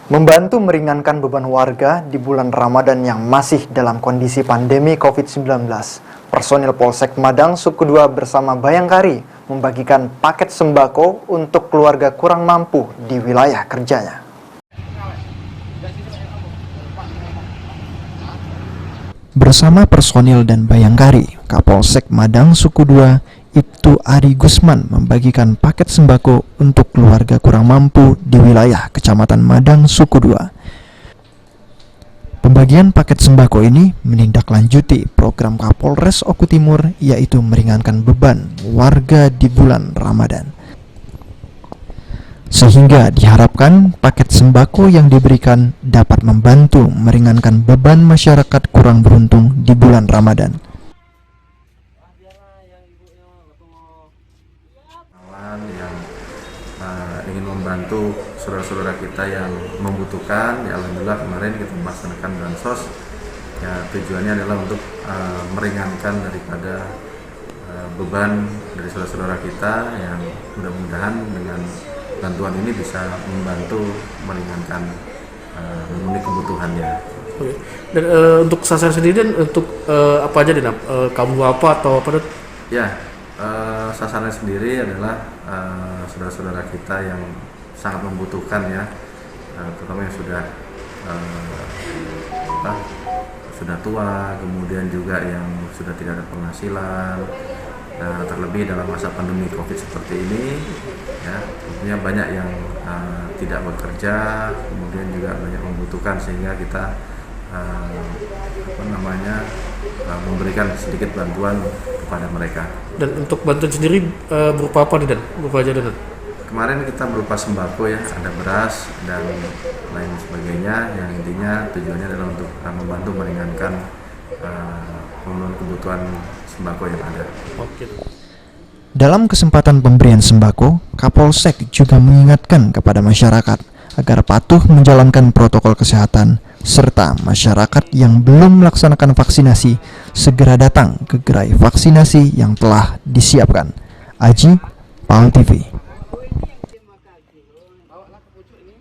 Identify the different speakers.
Speaker 1: Membantu meringankan beban warga di bulan Ramadan yang masih dalam kondisi pandemi COVID-19, personil Polsek Madang Suku 2 bersama Bayangkari membagikan paket sembako untuk keluarga kurang mampu di wilayah kerjanya. Bersama personil dan Bayangkari, Kapolsek Madang Suku 2 Ibtu Ari Gusman membagikan paket sembako untuk keluarga kurang mampu di wilayah Kecamatan Madang Suku 2. Pembagian paket sembako ini menindaklanjuti program Kapolres Oku Timur, yaitu meringankan beban warga di bulan Ramadan. Sehingga diharapkan paket sembako yang diberikan dapat membantu meringankan beban masyarakat kurang beruntung di bulan Ramadan.
Speaker 2: Yang ingin membantu saudara-saudara kita yang membutuhkan, ya alhamdulillah kemarin kita melaksanakan bansos. Ya tujuannya adalah untuk meringankan daripada beban dari saudara-saudara kita, yang mudah-mudahan dengan bantuan ini bisa membantu meringankan memenuhi kebutuhannya.
Speaker 3: Oke. Dan untuk sasaran sendiri dan untuk apa aja Dinap? Kamu apa atau apa?
Speaker 2: Ya. Sasaran sendiri adalah saudara-saudara kita yang sangat membutuhkan, ya, terutama yang sudah tua, kemudian juga yang sudah tidak ada penghasilan, terlebih dalam masa pandemi COVID seperti ini, ya, tentunya banyak yang tidak bekerja, kemudian juga banyak membutuhkan, sehingga kita memberikan sedikit bantuan kepada mereka.
Speaker 3: Dan untuk bantuan sendiri berupa apa nih, Dan? Berupa aja, Dan?
Speaker 2: Kemarin kita berupa sembako, ya, ada beras dan lain sebagainya, yang intinya tujuannya adalah untuk membantu meringankan pemenuhan kebutuhan sembako yang ada.
Speaker 3: Oke.
Speaker 1: Dalam kesempatan pemberian sembako, Kapolsek juga mengingatkan kepada masyarakat agar patuh menjalankan protokol kesehatan, serta masyarakat yang belum melaksanakan vaksinasi segera datang ke gerai vaksinasi yang telah disiapkan. Aji, PAL TV.